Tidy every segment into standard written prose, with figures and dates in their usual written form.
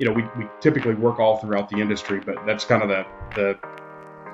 we typically work all throughout the industry, but that's kind of the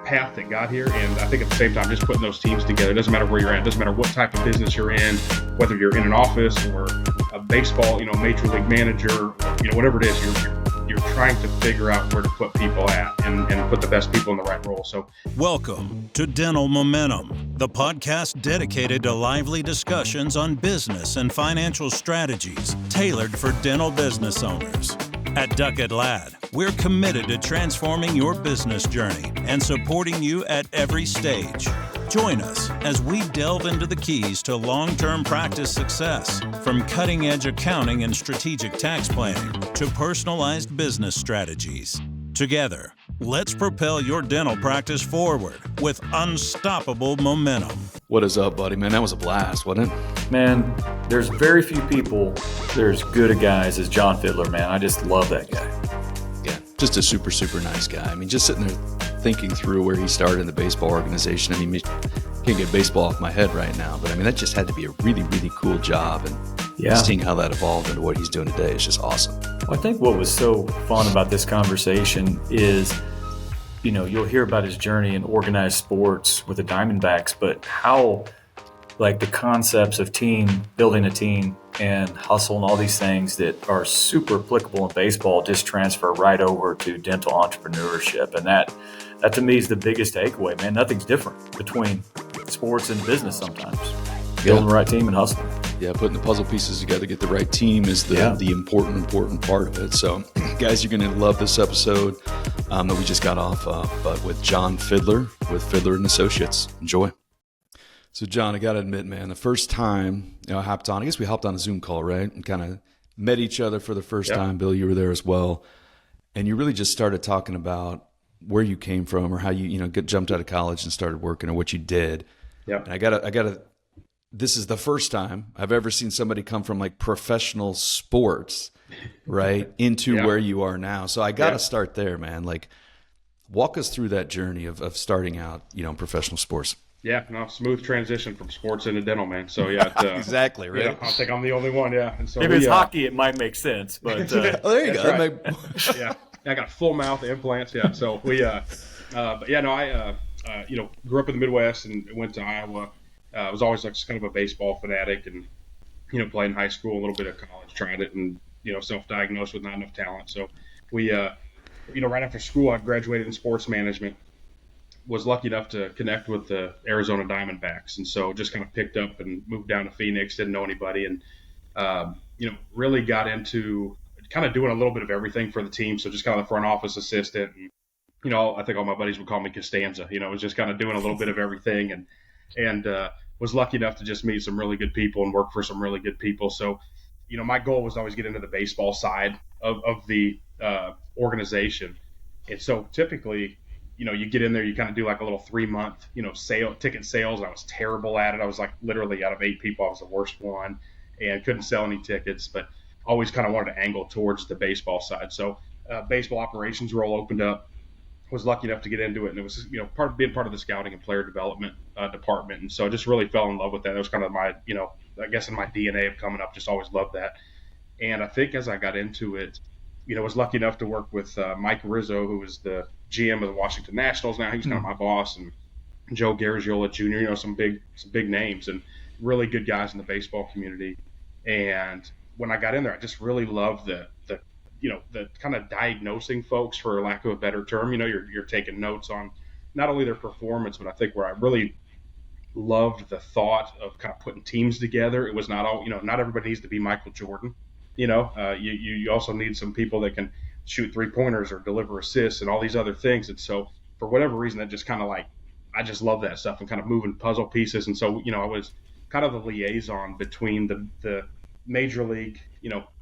path that got here. And I think at the same time, just putting those teams together, it doesn't matter where you're at, it doesn't matter what type of business you're in, whether you're in an office or a baseball, major league manager, whatever it is, you're trying to figure out where to put people at and put the best people in the right role. So, welcome to Dental Momentum, the podcast dedicated to lively discussions on business and financial strategies tailored for dental business owners. At Duckett Ladd, we're committed to transforming your business journey and supporting you at every stage. Join us as we delve into the keys to long-term practice success, from cutting-edge accounting and strategic tax planning to personalized business strategies. Together, let's propel your dental practice forward with unstoppable momentum. What is up, buddy? Man, that was a blast, wasn't it? Man, there's very few people that are as good a guys as Jon Fidler, man. I just love that guy. Yeah, just a super, super nice guy. I mean, just sitting there thinking through where he started in the baseball organization. I mean, can't get baseball off my head right now, but I mean, that just had to be a really, really cool job. And seeing how that evolved into what he's doing today is just awesome. Well, I think what was so fun about this conversation is, you'll hear about his journey in organized sports with the Diamondbacks, but how, like, the concepts of building a team and hustle and all these things that are super applicable in baseball just transfer right over to dental entrepreneurship. And that to me is the biggest takeaway, man. Nothing's different between sports and business sometimes. Building the right team and hustling. Yeah, putting the puzzle pieces together, get the right team is the important part of it. So, guys, you're going to love this episode that we just got off of, but with Jon Fidler, with Fidler and Associates. Enjoy. So, John, I got to admit, man, the first time I hopped on, I guess we hopped on a Zoom call, right? And kind of met each other for the first time. Bill, you were there as well. And you really just started talking about where you came from or how you jumped out of college and started working or what you did. Yeah. And I gotta this is the first time I've ever seen somebody come from like professional sports, right, into where you are now. So I got to start there, man. Like, walk us through that journey of starting out, in professional sports. Yeah, smooth transition from sports into dental, man. So exactly, right. Yeah, I think I'm the only one. Yeah, and so if it's hockey, it might make sense, but oh, there you go. Right. I got full mouth implants. Yeah, so we, but yeah, no, I, grew up in the Midwest and went to Iowa. I was always like kind of a baseball fanatic, and played in high school, a little bit of college, tried it, and self-diagnosed with not enough talent. So we, right after school, I graduated in sports management. Was lucky enough to connect with the Arizona Diamondbacks, and so just kind of picked up and moved down to Phoenix. Didn't know anybody, and really got into kind of doing a little bit of everything for the team. So just kind of the front office assistant, and I think all my buddies would call me Costanza. Was just kind of doing a little bit of everything, and was lucky enough to just meet some really good people and work for some really good people. So, my goal was to always get into the baseball side of the organization. And so typically, you get in there, you kind of do like a little 3-month, ticket sales. And I was terrible at it. I was like literally out of 8 people, I was the worst one and couldn't sell any tickets, but always kind of wanted to angle towards the baseball side. So baseball operations role opened up. Was lucky enough to get into it, and it was being part of the scouting and player development department, and so I just really fell in love with that. That was kind of my I guess in my DNA of coming up, just always loved that. And I think as I got into it, was lucky enough to work with Mike Rizzo, who was the GM of the Washington Nationals. Now he's kind of my boss, and Joe Garagiola Jr. Some big names and really good guys in the baseball community. And when I got in there, I just really loved the kind of diagnosing folks, for lack of a better term. You're taking notes on not only their performance, but I think where I really loved the thought of kind of putting teams together. It was not all, not everybody needs to be Michael Jordan. You also need some people that can shoot 3-pointers or deliver assists and all these other things. And so for whatever reason, that just kind of I just love that stuff and kind of moving puzzle pieces. And so, I was kind of the liaison between the major league,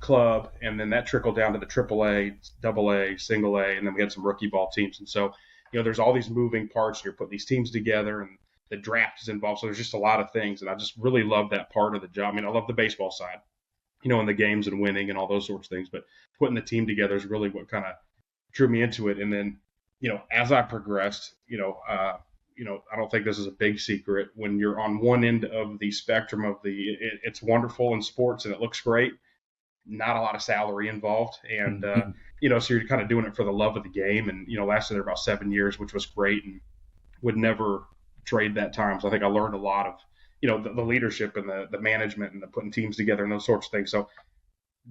club, and then that trickled down to the AAA, AA, single A, and then we had some rookie ball teams. And so, there's all these moving parts, and you're putting these teams together, and the draft is involved. So there's just a lot of things, and I just really love that part of the job. I mean, I love the baseball side, and the games and winning and all those sorts of things, but putting the team together is really what kind of drew me into it. And then, as I progressed, I don't think this is a big secret. When you're on one end of the spectrum of it's wonderful in sports and it looks great, not a lot of salary involved. And, Mm-hmm. So you're kind of doing it for the love of the game, and, lasted there about 7 years, which was great, and would never trade that time. So I think I learned a lot of, the leadership and the management and the putting teams together and those sorts of things. So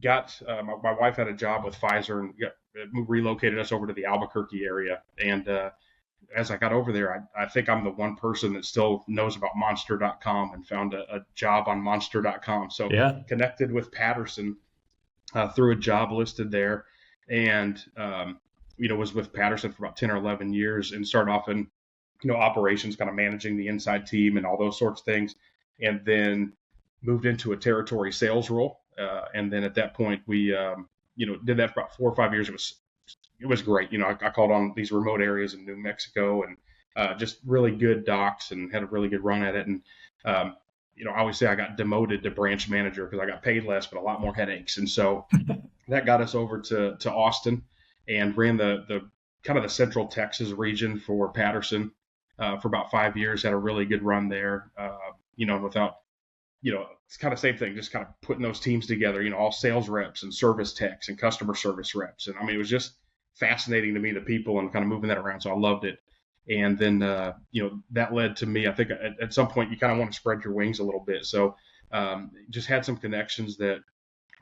got, my wife had a job with Pfizer and relocated us over to the Albuquerque area. And, as I got over there, I think I'm the one person that still knows about Monster.com and found a job on Monster.com. So connected with Patterson through a job listed there, and was with Patterson for about 10 or 11 years, and started off in operations, kind of managing the inside team and all those sorts of things, and then moved into a territory sales role. And then at that point, we did that for about 4 or 5 years. It was great. I called on these remote areas in New Mexico, and just really good docs, and had a really good run at it. And I always say I got demoted to branch manager because I got paid less, but a lot more headaches. And so that got us over to Austin, and ran the kind of the Central Texas region for Patterson for about 5 years. Had a really good run there. Without, it's kind of same thing, just kind of putting those teams together, all sales reps and service techs and customer service reps. And I mean, it was just fascinating to me, the people, and kind of moving that around. So I loved it. And then, that led to me, I think at some point you kind of want to spread your wings a little bit. So just had some connections that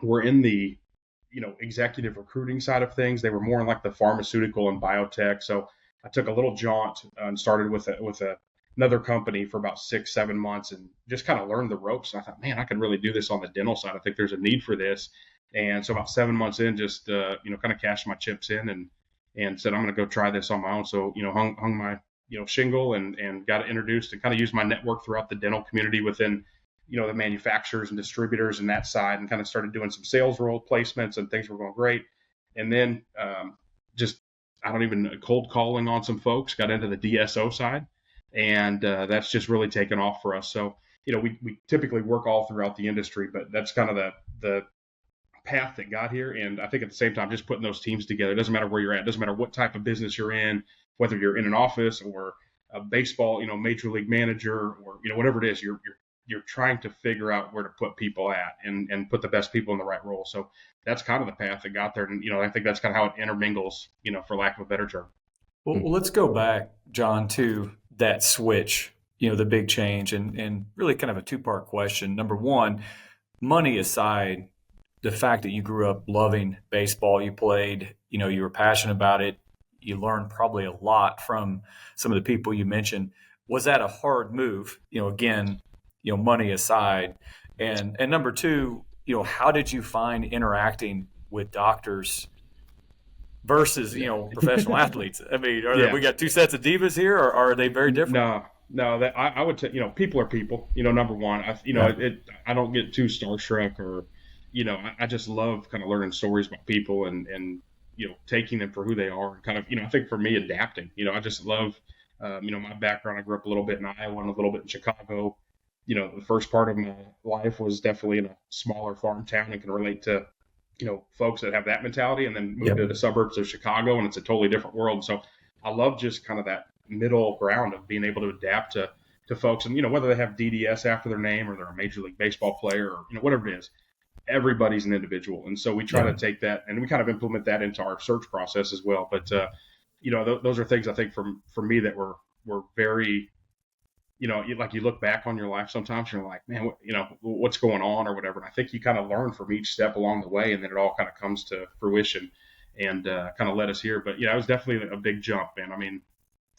were in the, executive recruiting side of things. They were more in like the pharmaceutical and biotech. So I took a little jaunt and started with another company for about 6-7 months, and just kind of learned the ropes. And I thought, man, I could really do this on the dental side. I think there's a need for this. And so about 7 months in, just, kind of cashed my chips in and said, I'm going to go try this on my own. So, hung my, shingle and got introduced, and kind of used my network throughout the dental community within, the manufacturers and distributors and that side, and kind of started doing some sales role placements, and things were going great. And then cold calling on some folks, got into the DSO side, and that's just really taken off for us. So, we typically work all throughout the industry, but that's kind of the path that got here. And I think at the same time, just putting those teams together, it doesn't matter where you're at, it doesn't matter what type of business you're in, whether you're in an office or a baseball, major league manager, or, whatever it is, you're trying to figure out where to put people at and put the best people in the right role. So that's kind of the path that got there. And, I think that's kind of how it intermingles, for lack of a better term. Well, let's go back, John, to that switch, the big change, and really kind of a two-part question. Number one, money aside, the fact that you grew up loving baseball, you played, you were passionate about it, you learned probably a lot from some of the people you mentioned. Was that a hard move? Again, money aside. And number two, how did you find interacting with doctors versus, professional athletes? I mean, we got two sets of divas here, or are they very different? No, that I would say, people are people, number one. I don't get too starstruck, or, I just love kind of learning stories about people and taking them for who they are, and kind of, I think for me, adapting. I just love, my background. I grew up a little bit in Iowa and a little bit in Chicago. The first part of my life was definitely in a smaller farm town, and can relate to, folks that have that mentality, and then moved to the suburbs of Chicago, and it's a totally different world. So I love just kind of that middle ground of being able to adapt to folks, and, whether they have DDS after their name, or they're a Major League Baseball player, or, whatever it is, everybody's an individual. And so we try to take that, and we kind of implement that into our search process as well. But, those are things I think for me that were very, like you look back on your life sometimes, you're like, man, what's going on, or whatever. And I think you kind of learn from each step along the way, and then it all kind of comes to fruition, and kind of led us here. But it was definitely a big jump, man. I mean,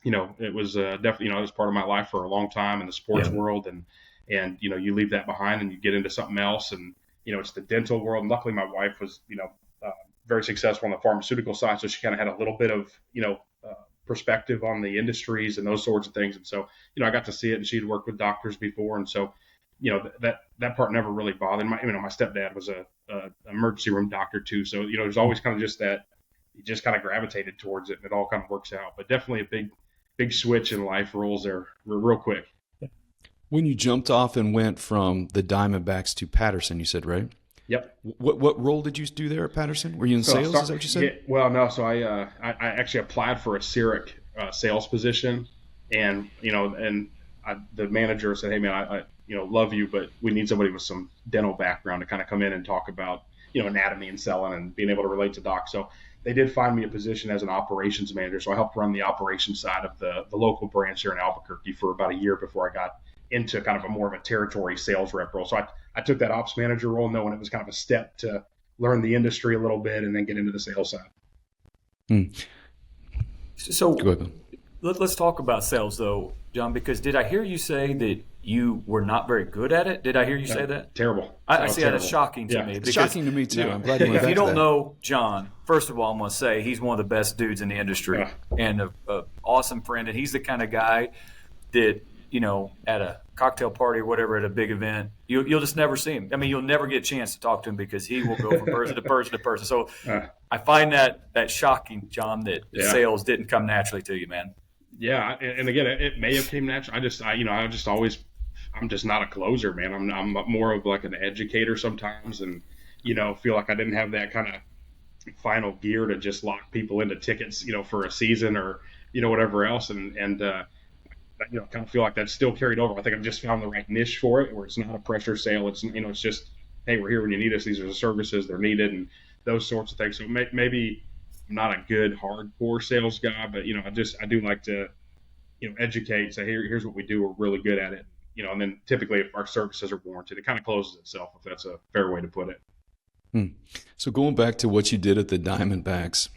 it was definitely, it was part of my life for a long time in the sports world, and you leave that behind and you get into something else, and it's the dental world. And luckily my wife was, very successful on the pharmaceutical side, so she kind of had a little bit of, perspective on the industries and those sorts of things. And so, I got to see it, and she'd worked with doctors before. And so, that part never really bothered my stepdad was a emergency room doctor too. So, there's always kind of just that, you just kind of gravitated towards it, and it all kind of works out. But definitely a big switch in life roles there real quick. When you jumped off and went from the Diamondbacks to Patterson, you said, right? Yep. What role did you do there at Patterson? Were you in sales? Is that what you said? Yeah, well, no. So I actually applied for a CEREC sales position, and the manager said, "Hey man, I love you, but we need somebody with some dental background to kind of come in and talk about anatomy and selling and being able to relate to docs. So they did find me a position as an operations manager. So I helped run the operations side of the local branch here in Albuquerque for about a year before I got into kind of a more of a territory sales rep role. So I took that ops manager role knowing it was kind of a step to learn the industry a little bit and then get into the sales side. So let's talk about sales though, Jon, because did I hear you say that you were not very good at it? Did I hear you say that? Terrible. I see that as shocking to me. It's shocking to me too. I'm glad you went if back you to don't that. know Jon, first of all, I'm going to say he's one of the best dudes in the industry and an awesome friend. And he's the kind of guy that, at a cocktail party or whatever, at a big event, you'll just never see him. I mean, you'll never get a chance to talk to him because he will go from person to person to person. So I find that shocking, Jon, that sales didn't come naturally to you, man. Yeah, and again, it may have came natural. I'm just not a closer, man. I'm more of like an educator sometimes, and feel like I didn't have that kind of final gear to just lock people into tickets, for a season or whatever else, and kind of feel like that's still carried over. I think I've just found the right niche for it, where it's not a pressure sale. It's it's just, hey, we're here when you need us. These are the services, they're needed, and those sorts of things. So maybe I'm not a good hardcore sales guy, but I do like to educate, say, here's what we do. We're really good at it. And then typically if our services are warranted, it kind of closes itself, if that's a fair way to put it. So going back to what you did at the Diamondbacks,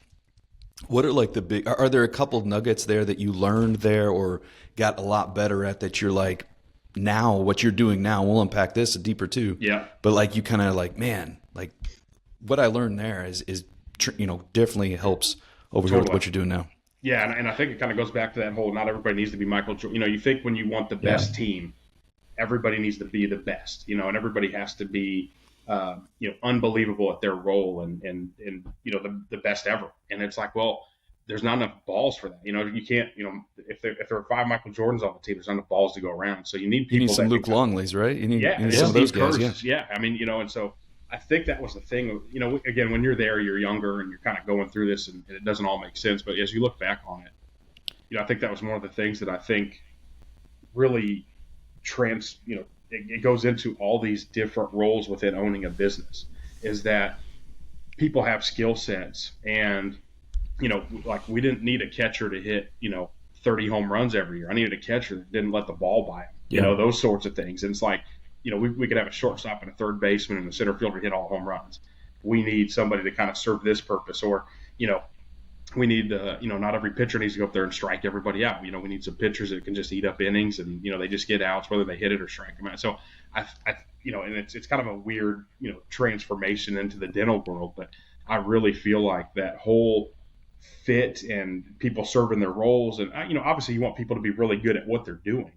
what are like are there a couple of nuggets there that you learned there or got a lot better at that you're like, now what you're doing now, we'll unpack this deeper too. Yeah. But like you kind of like, man, like what I learned there is definitely helps over here with what you're doing now. Yeah. And I think it kind of goes back to that whole, not everybody needs to be Michael Jordan. You think when you want the best team, everybody needs to be the best, and everybody has to be, unbelievable at their role and the best ever. And it's like, well, there's not enough balls for that. You can't, if there are 5 Michael Jordans on the team, there's not enough balls to go around. So you need people. You need some Luke Longleys, right? You need some of those guys. Yeah. I mean, and so I think that was the thing. Again, when you're there, you're younger and you're kind of going through this, and it doesn't all make sense. But as you look back on it, I think that was one of the things that I think really it goes into all these different roles within owning a business, is that people have skill sets, and like we didn't need a catcher to hit 30 home runs every year. I needed a catcher that didn't let the ball by him, those sorts of things. And it's like, we could have a shortstop and a third baseman and a center fielder hit all home runs. We need somebody to kind of serve this purpose, or we need not every pitcher needs to go up there and strike everybody out. We need some pitchers that can just eat up innings, and they just get outs whether they hit it or strike them out. So I and it's kind of a weird transformation into the dental world, but I really feel like that whole fit and people serving their roles, and obviously you want people to be really good at what they're doing,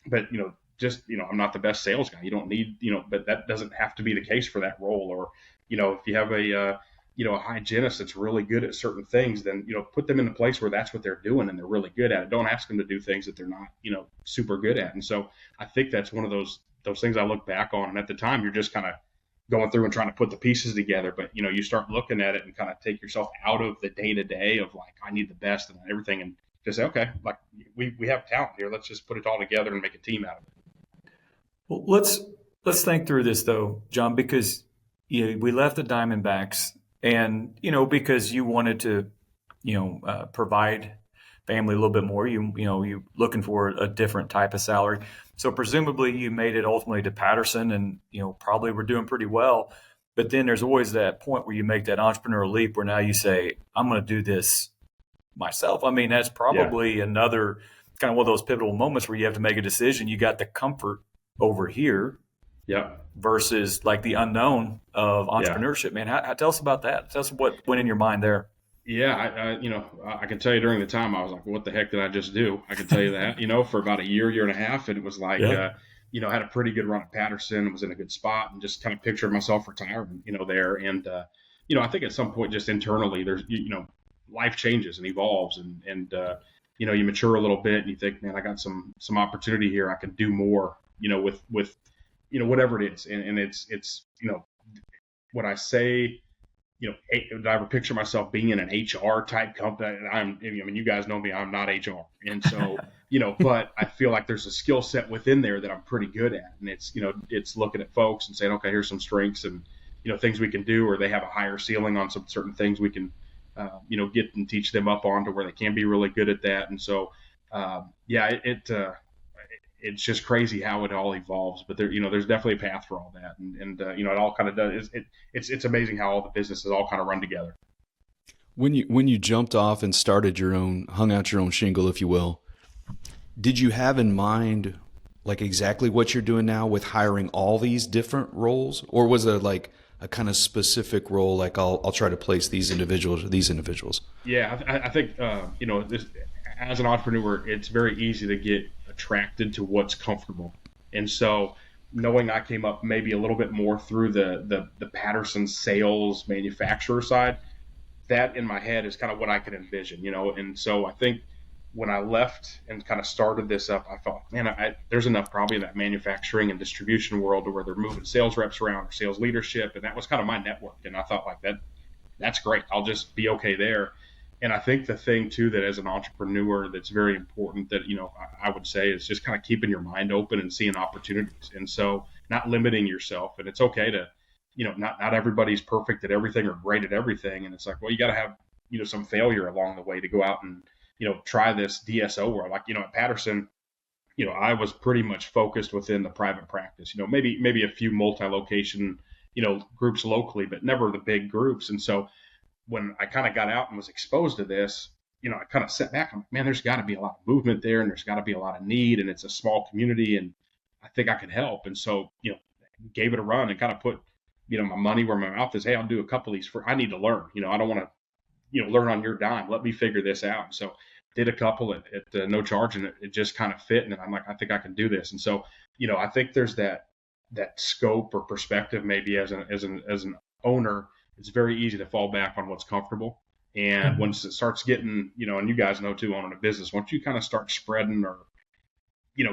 but I'm not the best sales guy. You don't need but that doesn't have to be the case for that role. Or if you have a hygienist that's really good at certain things, then, put them in a place where that's what they're doing and they're really good at it. Don't ask them to do things that they're not, super good at. And so I think that's one of those things I look back on. And at the time, you're just kind of going through and trying to put the pieces together. But, you start looking at it and kind of take yourself out of the day to day of like, I need the best and everything, and just say, okay, like we have talent here. Let's just put it all together and make a team out of it. Well, let's think through this though, Jon, because we left the Diamondbacks. And, because you wanted to, provide family a little bit more, you looking for a different type of salary. So presumably you made it ultimately to Patterson, and, probably were doing pretty well. But then there's always that point where you make that entrepreneurial leap where now you say, I'm going to do this myself. I mean, that's probably another kind of one of those pivotal moments where you have to make a decision. You got the comfort over here. Yeah. Versus like the unknown of entrepreneurship, man. Tell us about that. Tell us what went in your mind there. Yeah, I can tell you during the time I was like, what the heck did I just do? I can tell you that, for about a year and a half, and it was like, I had a pretty good run at Patterson, was in a good spot, and just kind of pictured myself retiring, there. And I think at some point just internally, there's, life changes and evolves, and you mature a little bit, and you think, man, I got some opportunity here. I can do more, with whatever it is. And it's, when I say, did I ever picture myself being in an HR type company? You guys know me, I'm not HR. And so, but I feel like there's a skill set within there that I'm pretty good at. And it's, it's looking at folks and saying, okay, here's some strengths, and, things we can do, or they have a higher ceiling on some certain things we can, get and teach them up on to where they can be really good at that. And so, it's just crazy how it all evolves, but there's definitely a path for all that. And it all kind of does, it's amazing how all the businesses all kind of run together. When you jumped off and started hung out your own shingle, if you will, did you have in mind like exactly what you're doing now with hiring all these different roles, or was it like a kind of specific role, like I'll try to place these individuals or these individuals? Yeah, I think as an entrepreneur, it's very easy to get attracted to what's comfortable, and so knowing I came up maybe a little bit more through the Patterson sales manufacturer side, that in my head is kind of what I could envision, and so I think when I left and kind of started this up, I thought, man, there's enough probably in that manufacturing and distribution world to where they're moving sales reps around or sales leadership. And that was kind of my network. And I thought like that's great. I'll just be okay there. And I think the thing too, that as an entrepreneur, that's very important that, I would say is just kind of keeping your mind open and seeing opportunities. And so not limiting yourself. And it's okay to, not everybody's perfect at everything or great at everything. And it's like, well, you got to have, some failure along the way to go out and, try this DSO world. Like, at Patterson, I was pretty much focused within the private practice, maybe a few multi-location, groups locally, but never the big groups. And so when I kind of got out and was exposed to this, I kind of sat back. I'm like, man, there's got to be a lot of movement there, and there's got to be a lot of need, and it's a small community, and I think I could help. And so, gave it a run and kind of put, my money where my mouth is. Hey, I'll do a couple of these I need to learn. I don't want to, learn on your dime. Let me figure this out. So did a couple at no charge, and it just kind of fit. And I'm like, I think I can do this. And so, I think there's that scope or perspective maybe as an owner. It's very easy to fall back on what's comfortable. And once it starts getting, and you guys know too, owning a business, once you kind of start spreading or,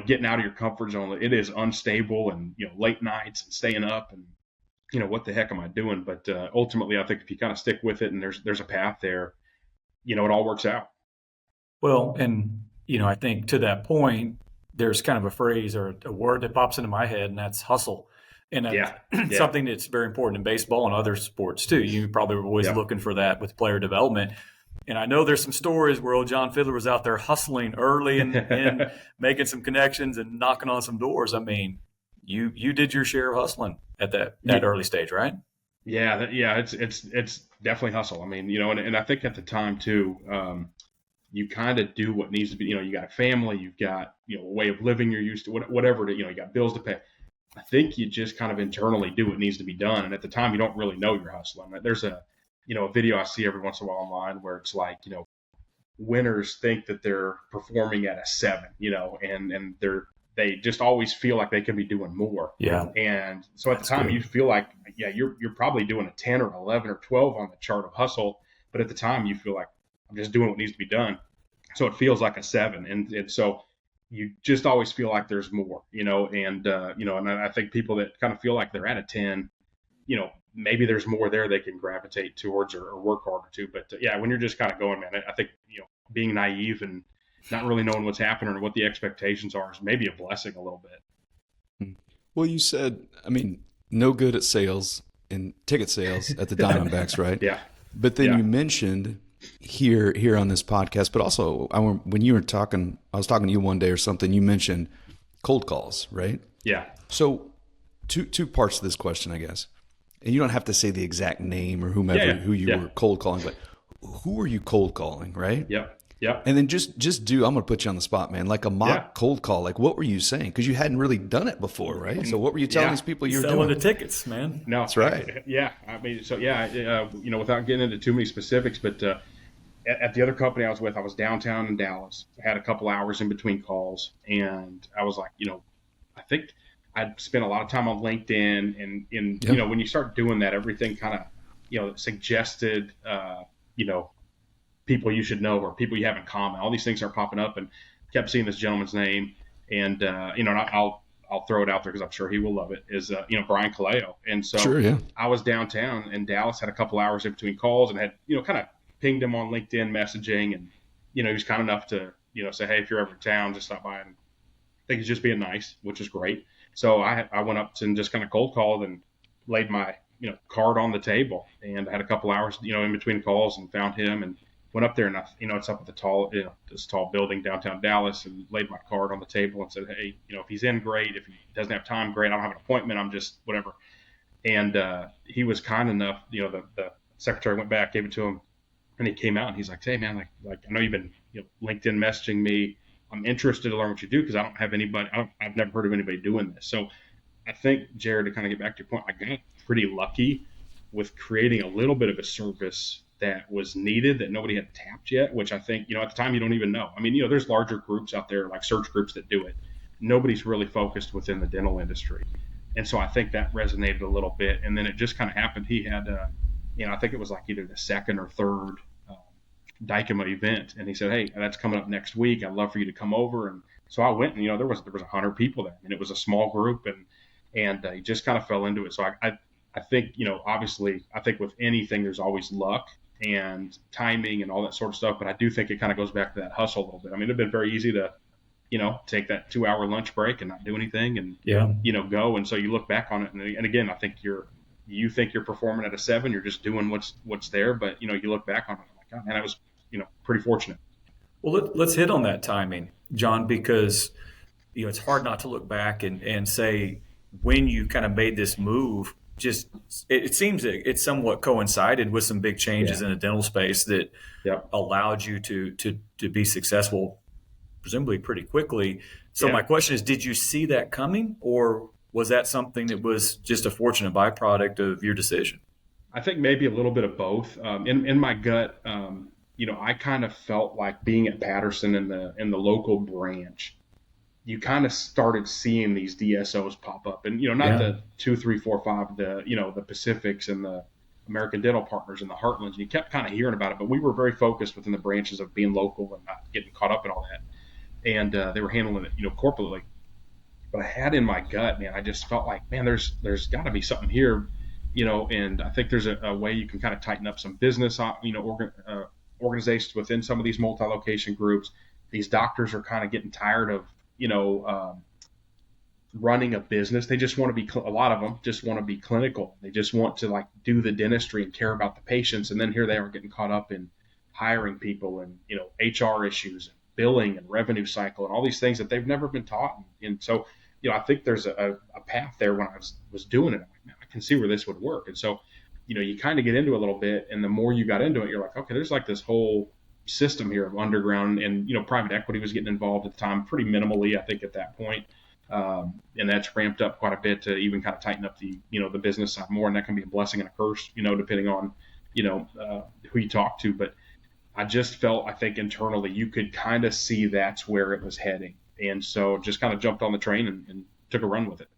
getting out of your comfort zone, it is unstable and, late nights and staying up and, what the heck am I doing? But ultimately, I think if you kind of stick with it and there's a path there, it all works out. Well, and, I think to that point, there's kind of a phrase or a word that pops into my head, and that's hustle. And that's something that's very important in baseball and other sports too. You probably were always looking for that with player development. And I know there's some stories where old Jon Fidler was out there hustling early and making some connections and knocking on some doors. I mean, you did your share of hustling at that early stage, right? Yeah. It's definitely hustle. I mean, and I think at the time too, you kind of do what needs to be, you got a family, you've got, a way of living you're used to, whatever, you got bills to pay. I think you just kind of internally do what needs to be done. And at the time, you don't really know you're hustling. There's a video I see every once in a while online where it's like, winners think that they're performing at a 7, and they just always feel like they can be doing more. Yeah. And so at the time you feel like, you're probably doing a 10 or 11 or 12 on the chart of hustle. But at the time you feel like I'm just doing what needs to be done. So it feels like a 7. And so you just always feel like there's more, and I think people that kind of feel like they're at a 10, maybe there's more there they can gravitate towards or work harder to. But when you're just kind of going, man, I think, being naive and not really knowing what's happening or what the expectations are is maybe a blessing a little bit. Well, you said, no good at sales and ticket sales at the Diamondbacks, right? Yeah. But then you mentioned here on this podcast, but also when you were talking, I was talking to you one day or something, you mentioned cold calls, right? Yeah. So two parts to this question, I guess. And you don't have to say the exact name or whomever who you were cold calling, but who are you cold calling, right? Yep. Yep. And then just do, I'm going to put you on the spot, man, like a mock cold call. Like, what were you saying? Because you hadn't really done it before, right? So what were you telling these people you were selling doing? the tickets, man. No, that's right. Yeah. Without getting into too many specifics, but at the other company I was with, I was downtown in Dallas. I had a couple hours in between calls, and I was like, I think I'd spent a lot of time on LinkedIn, and when you start doing that, everything kind of, suggested, people you should know or people you have in common. All these things are popping up, and kept seeing this gentleman's name, and and I'll throw it out there because I'm sure he will love it. Is Brian Kaleo, and so I was downtown in Dallas, had a couple hours in between calls, and had kind of pinged him on LinkedIn messaging, and he was kind enough to say, hey, if you're ever in town, just stop by. And I think he's just being nice, which is great. So I went up and just kind of cold called and laid my card on the table, and I had a couple hours, in between calls, and found him and went up there, and it's up at this tall building downtown Dallas, and laid my card on the table and said, hey, if he's in, great. If he doesn't have time, great. I don't have an appointment. I'm just whatever. And he was kind enough, the secretary went back, gave it to him, and he came out and he's like, hey man, like I know you've been LinkedIn messaging me. I'm interested to learn what you do because I don't have anybody. I've never heard of anybody doing this. So I think, Jared, to kind of get back to your point, I got pretty lucky with creating a little bit of a service that was needed that nobody had tapped yet, which I think, at the time you don't even know. I mean, there's larger groups out there like search groups that do it. Nobody's really focused within the dental industry. And so I think that resonated a little bit. And then it just kind of happened. He had, I think it was like either the second or third Dykema event. And he said, hey, that's coming up next week. I'd love for you to come over. And so I went, and, there was 100 people there, and it was a small group, and he just kind of fell into it. So I think, obviously, I think with anything, there's always luck and timing and all that sort of stuff. But I do think it kind of goes back to that hustle a little bit. I mean, it'd been very easy to, take that 2-hour lunch break and not do anything and, go. And so you look back on it. And again, I think you think you're performing at a 7, you're just doing what's there. But, you look back on it, like, oh, man, I was, pretty fortunate. Well, let's hit on that timing, Jon, because, it's hard not to look back and say when you kind of made this move, just it seems that it somewhat coincided with some big changes in the dental space that allowed you to be successful, presumably pretty quickly. So my question is, did you see that coming, or was that something that was just a fortunate byproduct of your decision? I think maybe a little bit of both. In my gut, I kind of felt like being at Patterson in the local branch, you kind of started seeing these DSOs pop up, and not the 2, 3, 4, 5, the Pacifics and the American Dental Partners and the Heartlands. You kept kind of hearing about it, but we were very focused within the branches of being local and not getting caught up in all that. And they were handling it, corporately. But I had in my gut, man, I just felt like, man, there's got to be something here, and I think there's a way you can kind of tighten up some business, organizations within some of these multi-location groups. These doctors are kind of getting tired of, running a business. They just want to be, a lot of them just want to be clinical. They just want to like do the dentistry and care about the patients. And then here they are getting caught up in hiring people and, HR issues and billing and revenue cycle and all these things that they've never been taught. And so, I think there's a path there. When I was doing it, I'm like, man, I can see where this would work. And so, you kind of get into it a little bit, and the more you got into it, you're like, okay, there's like this whole system here of underground, and private equity was getting involved at the time, pretty minimally, I think, at that point, and that's ramped up quite a bit to even kind of tighten up the the business side more, and that can be a blessing and a curse, depending on who you talk to. But I just felt, I think internally, you could kind of see that's where it was heading, and so just kind of jumped on the train and took a run with it.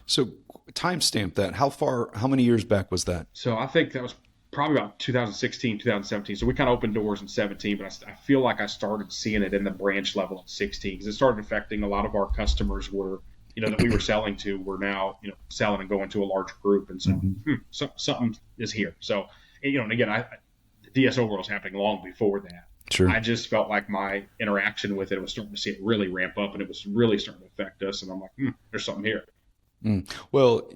So timestamp that. How many years back was that? So I think that was probably about 2016, 2017. So we kind of opened doors in 17, but I feel like I started seeing it in the branch level at 16, because it started affecting a lot of our customers that we were selling to were now, selling and going to a large group. And so, something is here. So, and again, the DSO world was happening long before that. Sure. I just felt like my interaction with it was starting to see it really ramp up, and it was really starting to affect us. And I'm like, there's something here. Well,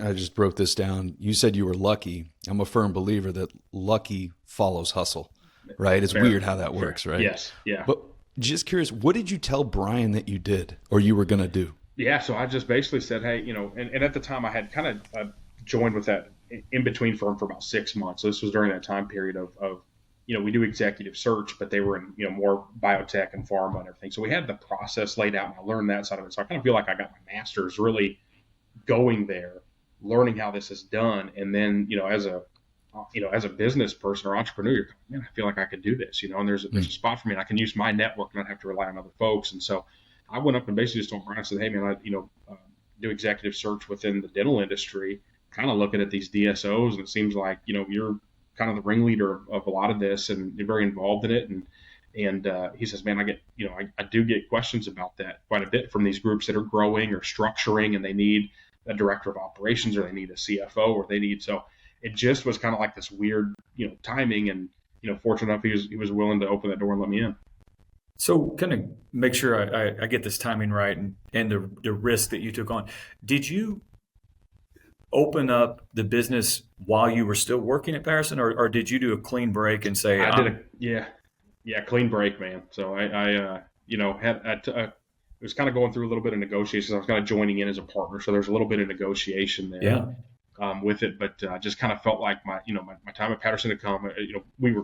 I just broke this down. You said you were lucky. I'm a firm believer that lucky follows hustle, right? It's weird how that works, right? Yes. Yeah. But just curious, what did you tell Brian that you did or you were going to do? Yeah. So I just basically said, hey, and at the time I had kind of joined with that in between firm for about 6 months. So this was during that time period of we do executive search, but they were in, more biotech and pharma and everything. So we had the process laid out, and I learned that side of it. So I kind of feel like I got my master's really going there, learning how this is done. And then, as a business person or entrepreneur, you're like, man, I feel like I could do this, and there's a spot for me, and I can use my network and not have to rely on other folks. And so I went up and basically just told Brian, I said, hey man, I, do executive search within the dental industry, kind of looking at these DSOs. And it seems like, you're kind of the ringleader of a lot of this, and you're very involved in it. And he says, man, I get, I do get questions about that quite a bit from these groups that are growing or structuring, and they need a director of operations, or they need a CFO, or they need, so it just was kind of like this weird, timing, and, fortunate enough, he was willing to open that door and let me in. So kind of make sure I get this timing right, and the risk that you took on. Did you, open up the business while you were still working at Patterson, or did you do a clean break and say, clean break, man. So it was kind of going through a little bit of negotiations. I was kind of joining in as a partner, so there's a little bit of negotiation there. With it, but I just kind of felt like my time at Patterson had come. We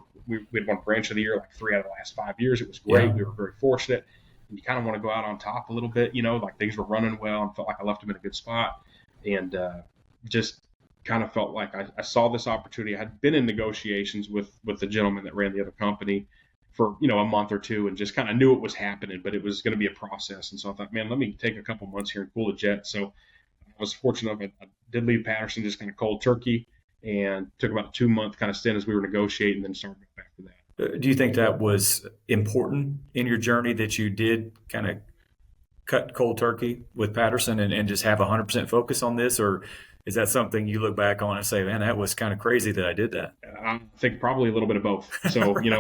had won branch of the year like 3 out of the last 5 years. It was great. Yeah. We were very fortunate. And you kind of want to go out on top a little bit, like things were running well and felt like I left them in a good spot. And just kind of felt like I saw this opportunity. I had been in negotiations with the gentleman that ran the other company for, a month or two, and just kind of knew it was happening, but it was going to be a process. And so I thought, man, let me take a couple months here and cool the jet. So I was fortunate enough. I did leave Patterson just kind of cold turkey, and took about a 2-month kind of stint as we were negotiating, and then started back to that. Do you think that was important in your journey that you did kind of cut cold turkey with Patterson and just have 100% focus on this? Or is that something you look back on and say, man, that was kind of crazy that I did that? I think probably a little bit of both. So, in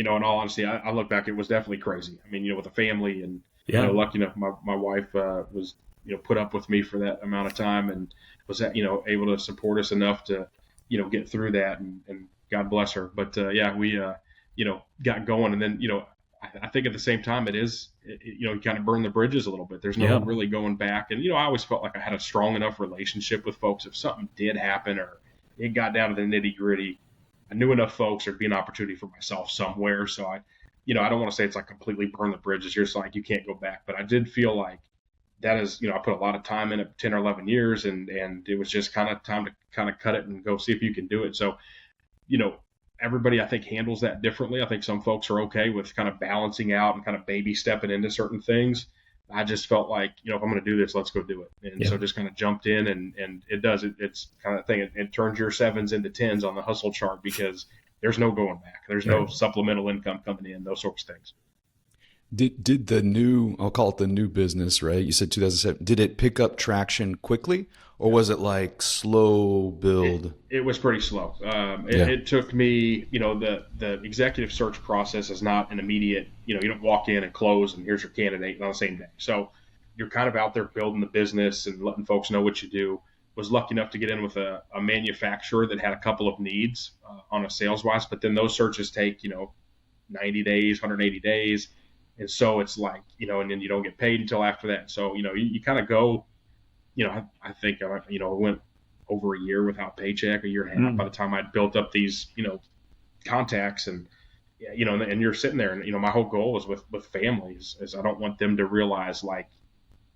all honesty, I look back, it was definitely crazy. I mean, with a family and, lucky enough, my wife was, put up with me for that amount of time, and was, able to support us enough to, get through that, and God bless her. But we, got going, and then, I think at the same time you kind of burn the bridges a little bit. There's no really going back. And, I always felt like I had a strong enough relationship with folks. If something did happen or it got down to the nitty gritty, I knew enough folks there'd be an opportunity for myself somewhere. So I don't want to say it's like completely burn the bridges. You're just like, you can't go back. But I did feel like that is, I put a lot of time in it, 10 or 11 years, and it was just kind of time to kind of cut it and go see if you can do it. So, everybody, I think, handles that differently. I think some folks are okay with kind of balancing out and kind of baby stepping into certain things. I just felt like, if I'm going to do this, let's go do it. And so just kind of jumped in, and it's kind of thing. It turns your 7s into 10s on the hustle chart, because there's no going back. There's no supplemental income coming in, those sorts of things. Did the new, I'll call it the new business, right? You said 2007. Did it pick up traction quickly, or was it like slow build? It was pretty slow. It took me, the executive search process is not an immediate, you don't walk in and close and here's your candidate on the same day. So you're kind of out there building the business and letting folks know what you do. Was lucky enough to get in with a manufacturer that had a couple of needs on a sales wise, but then those searches take, 90 days, 180 days. And so it's like, and then you don't get paid until after that. So, you kind of go, I think, I went over a year without paycheck, a year and a half by the time I'd built up these, contacts, and, and you're sitting there, and, my whole goal is with families is I don't want them to realize, like,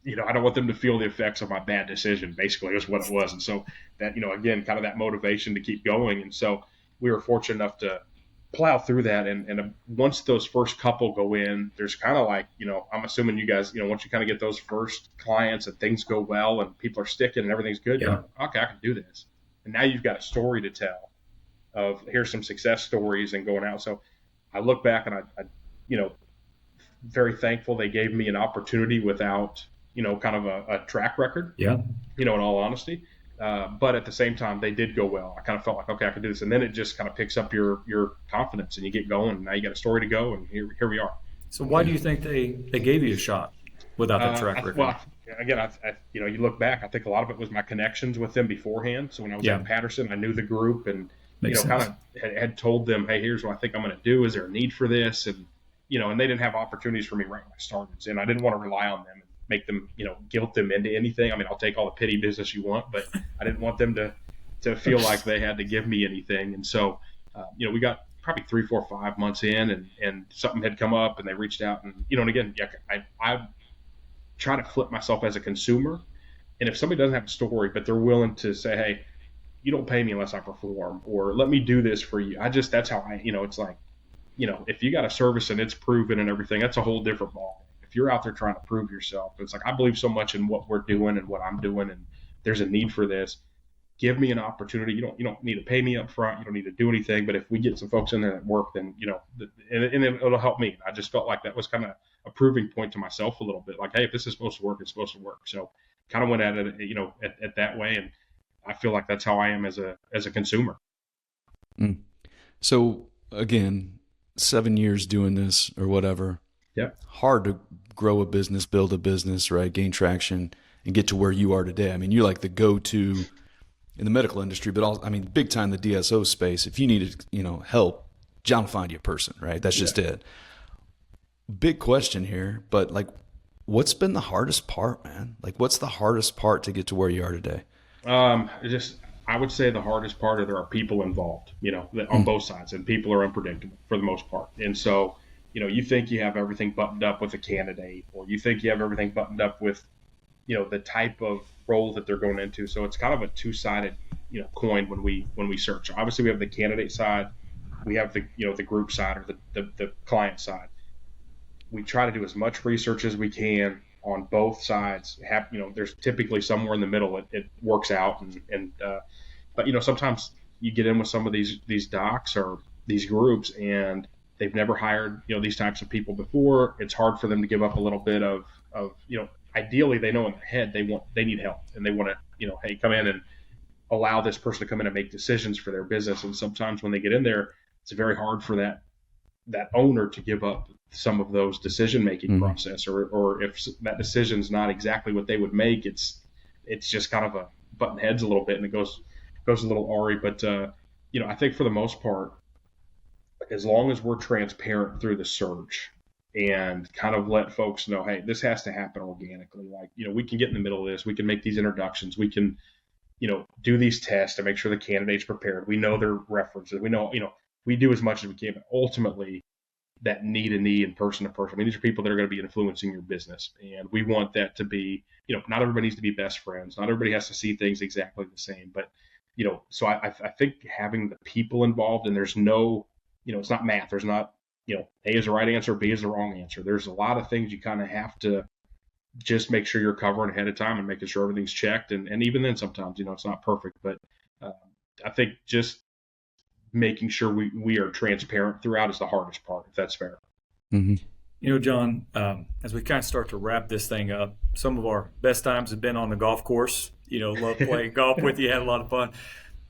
I don't want them to feel the effects of my bad decision, basically, is what it was. And so that, again, kind of that motivation to keep going. And so we were fortunate enough to plow through that. And once those first couple go in, there's kind of like, I'm assuming you guys, once you kind of get those first clients and things go well and people are sticking and everything's good, you're like, okay, I can do this. And now you've got a story to tell of here's some success stories and going out. So I look back and I very thankful they gave me an opportunity without, kind of a track record, in all honesty. But at the same time, they did go well. I kind of felt like, okay, I can do this. And then it just kind of picks up your confidence, and you get going. And now you got a story to go, and here we are. So why do you think they gave you a shot without that track record? Well, again, you look back, I think a lot of it was my connections with them beforehand. So when I was at Patterson, I knew the group, and, kind of had told them, hey, here's what I think I'm going to do. Is there a need for this? And, and they didn't have opportunities for me right when I started. And I didn't want to rely on them. Make them, guilt them into anything. I mean, I'll take all the pity business you want, but I didn't want them to feel like they had to give me anything. And so, we got probably 3, 4, 5 months in, and something had come up, and they reached out, and, and again, I try to flip myself as a consumer. And if somebody doesn't have a story, but they're willing to say, hey, you don't pay me unless I perform, or let me do this for you. That's how it's like, if you got a service and it's proven and everything, that's a whole different ball. If you're out there trying to prove yourself, it's like, I believe so much in what we're doing and what I'm doing, and there's a need for this. Give me an opportunity. You don't need to pay me up front. You don't need to do anything. But if we get some folks in there that work, then, and it'll help me. I just felt like that was kind of a proving point to myself a little bit. Like, hey, if this is supposed to work, it's supposed to work. So kind of went at it, at that way. And I feel like that's how I am as a consumer. So again, 7 years doing this or whatever. Yeah. Hard to grow a business, build a business, right? Gain traction. and get to where you are today? I mean, you're like the go-to in the medical industry, but also, I mean, big time the DSO space. If you needed, help, John will find you a person, right? That's just it. Big question here, but like, what's been the hardest part, man? Like, what's the hardest part to get to where you are today? I would say the hardest part is there are people involved, on both sides, and people are unpredictable for the most part. And so, you think you have everything buttoned up with a candidate, or you think you have everything buttoned up with, the type of role that they're going into. So it's kind of a two-sided, coin when we search. Obviously, we have the candidate side, we have the, the group side, or the client side. We try to do as much research as we can on both sides. There's typically somewhere in the middle it works out, but sometimes you get in with some of these docs or these groups, and they've never hired these types of people before. It's hard for them to give up a little bit of ideally they know in their head they need help, and they want to hey, come in and allow this person to come in and make decisions for their business. And sometimes when they get in there, it's very hard for that owner to give up some of those decision-making process, or if that decision's not exactly what they would make, it's just kind of a button heads a little bit, and it goes a little awry. But I think for the most part, as long as we're transparent through the search and kind of let folks know, hey, this has to happen organically. Like, we can get in the middle of this. We can make these introductions. We can, do these tests to make sure the candidate's prepared. We know their references. We know, we do as much as we can, but ultimately that knee to knee and person to person. I mean, these are people that are going to be influencing your business, and we want that to be, not everybody needs to be best friends. Not everybody has to see things exactly the same, but, so I think having the people involved, and there's no, it's not math. There's not, A is the right answer, B is the wrong answer. There's a lot of things you kind of have to just make sure you're covering ahead of time and making sure everything's checked. And even then, sometimes, it's not perfect, but I think just making sure we are transparent throughout is the hardest part, if that's fair. Mm-hmm. John, as we kind of start to wrap this thing up, some of our best times have been on the golf course. Love playing golf with you, had a lot of fun.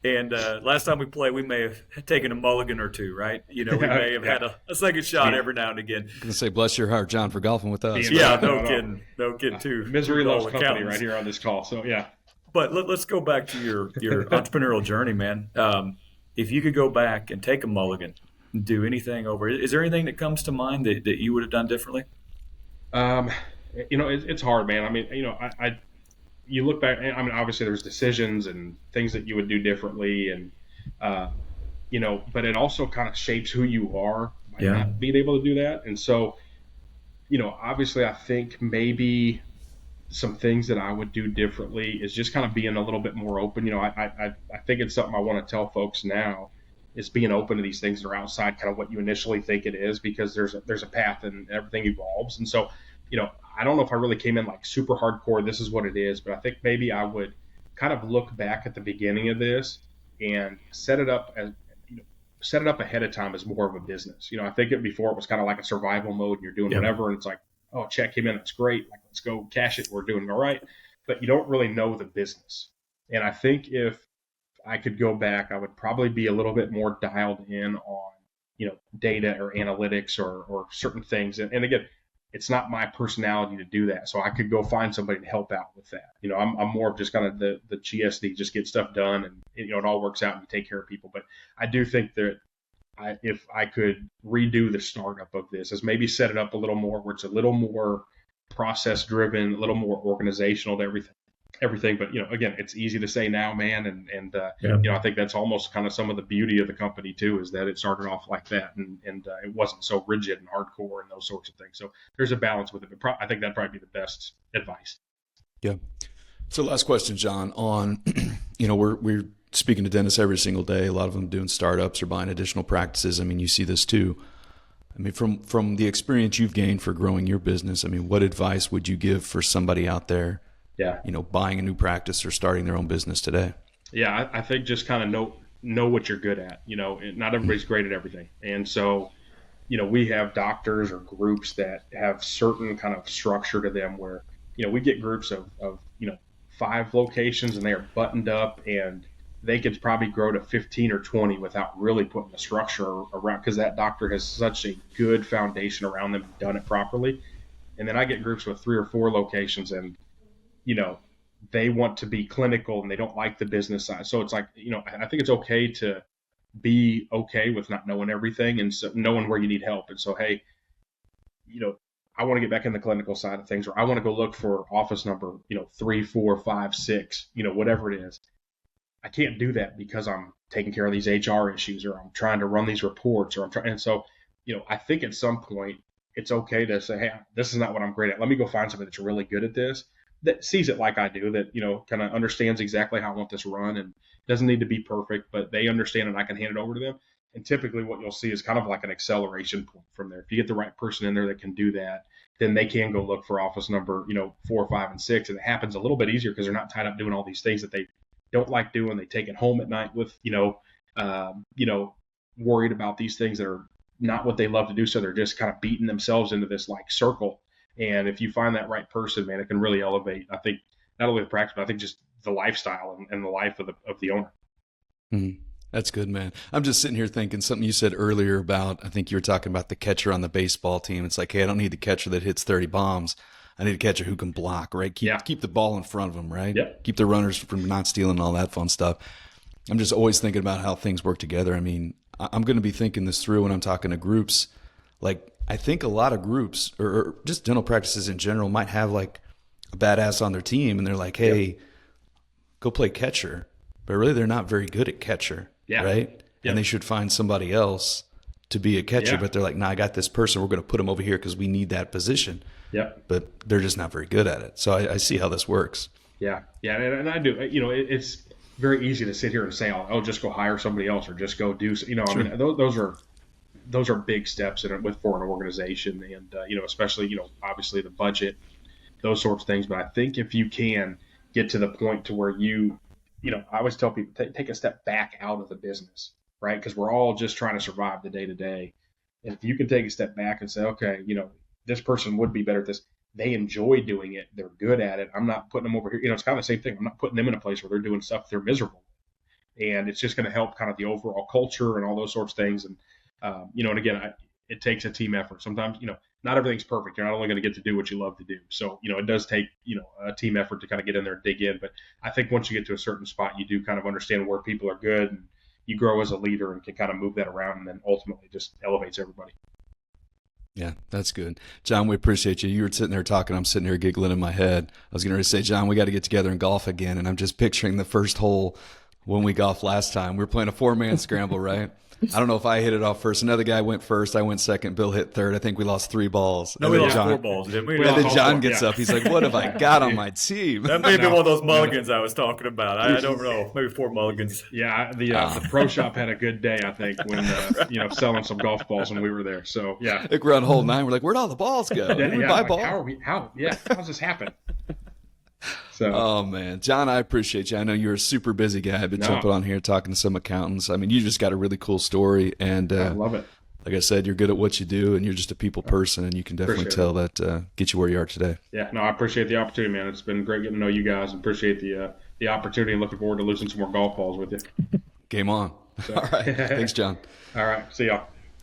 And last time we played, we may have taken a mulligan or two, right? We may have had a second shot every now and again. I'm going to say, bless your heart, John, for golfing with us. Yeah, no kidding, too. Misery loves company right here on this call, so yeah. But let's go back to your entrepreneurial journey, man. If you could go back and take a mulligan and do anything over, is there anything that comes to mind that you would have done differently? It's hard, man. I mean, you look back, I mean, obviously there's decisions and things that you would do differently, and, but it also kind of shapes who you are by not being able to do that. And so, obviously I think maybe some things that I would do differently is just kind of being a little bit more open. I think it's something I want to tell folks now, is being open to these things that are outside kind of what you initially think it is, because there's a path and everything evolves. And so, I don't know if I really came in like super hardcore, this is what it is, but I think maybe I would kind of look back at the beginning of this and set it up ahead of time as more of a business. I think before it was kind of like a survival mode, and you're doing whatever, and it's like, oh, check came in, that's great, like, let's go cash it, we're doing all right. But you don't really know the business. And I think if I could go back, I would probably be a little bit more dialed in on, data or analytics or certain things. And again, it's not my personality to do that. So I could go find somebody to help out with that. I'm more of just kind of the GSD, just get stuff done, and it all works out and you take care of people. But I do think that if I could redo the startup of this, is maybe set it up a little more where it's a little more process driven, a little more organizational to everything. But, again, it's easy to say now, man. And I think that's almost kind of some of the beauty of the company too, is that it started off like that, and it wasn't so rigid and hardcore and those sorts of things. So there's a balance with it. But I think that'd probably be the best advice. Yeah. So last question, John, on, we're speaking to dentists every single day. A lot of them doing startups or buying additional practices. I mean, you see this too. I mean, from the experience you've gained for growing your business, I mean, what advice would you give for somebody out there, buying a new practice or starting their own business today? Yeah, I think just kind of know what you're good at. Not everybody's great at everything. And so, we have doctors or groups that have certain kind of structure to them where, we get groups of 5 locations, and they are buttoned up, and they could probably grow to 15 or 20 without really putting the structure around, because that doctor has such a good foundation around them and done it properly. And then I get groups with 3 or 4 locations, and they want to be clinical and they don't like the business side. So it's like, I think it's okay to be okay with not knowing everything and so knowing where you need help. And so, hey, I want to get back in the clinical side of things, or I want to go look for office number, 3, 4, 5, 6, whatever it is. I can't do that because I'm taking care of these HR issues, or I'm trying to run these reports, or and so, I think at some point it's okay to say, hey, this is not what I'm great at. Let me go find somebody that's really good at this, that sees it like I do, that, kind of understands exactly how I want this run, and doesn't need to be perfect, but they understand and I can hand it over to them. And typically what you'll see is kind of like an acceleration point from there. If you get the right person in there that can do that, then they can go look for office number, 4, 5, and 6. And it happens a little bit easier because they're not tied up doing all these things that they don't like doing. They take it home at night with, worried about these things that are not what they love to do. So they're just kind of beating themselves into this like circle. And if you find that right person, man, it can really elevate, I think, not only the practice, but I think just the lifestyle and the life of the owner. Mm-hmm. That's good, man. I'm just sitting here thinking something you said earlier about, I think you were talking about the catcher on the baseball team. It's like, hey, I don't need the catcher that hits 30 bombs. I need a catcher who can block, right? Keep the ball in front of them, right? Yep. Keep the runners from not stealing, all that fun stuff. I'm just always thinking about how things work together. I mean, I'm going to be thinking this through when I'm talking to groups. Like, I think a lot of groups or just dental practices in general might have like a badass on their team, and they're like, hey, go play catcher. But really, they're not very good at catcher. Yeah. Right. Yep. And they should find somebody else to be a catcher, but they're like, nah, I got this person. We're going to put him over here because we need that position. Yep. But they're just not very good at it. So I see how this works. Yeah. Yeah. And I do, it's very easy to sit here and say, oh, just go hire somebody else or just go do, Sure. I mean, those are big steps for an organization, and, especially, obviously the budget, those sorts of things. But I think if you can get to the point to where I always tell people, take a step back out of the business, right? Because we're all just trying to survive the day to day. And if you can take a step back and say, okay, this person would be better at this. They enjoy doing it. They're good at it. I'm not putting them over here. It's kind of the same thing. I'm not putting them in a place where they're doing stuff they're miserable. And it's just going to help kind of the overall culture and all those sorts of things. And, and again, it takes a team effort. Sometimes, not everything's perfect. You're not only going to get to do what you love to do. So, it does take, a team effort to kind of get in there and dig in. But I think once you get to a certain spot, you do kind of understand where people are good, and you grow as a leader and can kind of move that around, and then ultimately just elevates everybody. Yeah, that's good. John, we appreciate you. You were sitting there talking. I'm sitting here giggling in my head. I was going to say, John, we got to get together and golf again. And I'm just picturing the first hole when we golfed last time. We were playing a 4-man scramble, right? I don't know if I hit it off first. Another guy went first. I went second. Bill hit third. I think we lost 3 balls. No, we lost 4 balls, didn't we? And then John gets up. He's like, what have I got on my team? That may have been one of those mulligans I was talking about. I don't know. Maybe 4 mulligans. Yeah, the pro shop had a good day, I think, when, selling some golf balls when we were there. So, yeah. I think we're on hole 9. We're like, where'd all the balls go? Did we buy balls? How's this happen? So. Oh, man. John, I appreciate you. I know you're a super busy guy. I've been jumping on here talking to some accountants. I mean, you just got a really cool story. And I love it. Like I said, you're good at what you do, and you're just a people person, and you can definitely tell that get you where you are today. Yeah, no, I appreciate the opportunity, man. It's been great getting to know you guys, and appreciate the opportunity, and looking forward to losing some more golf balls with you. Game on. So. All right. Thanks, John. All right. See y'all.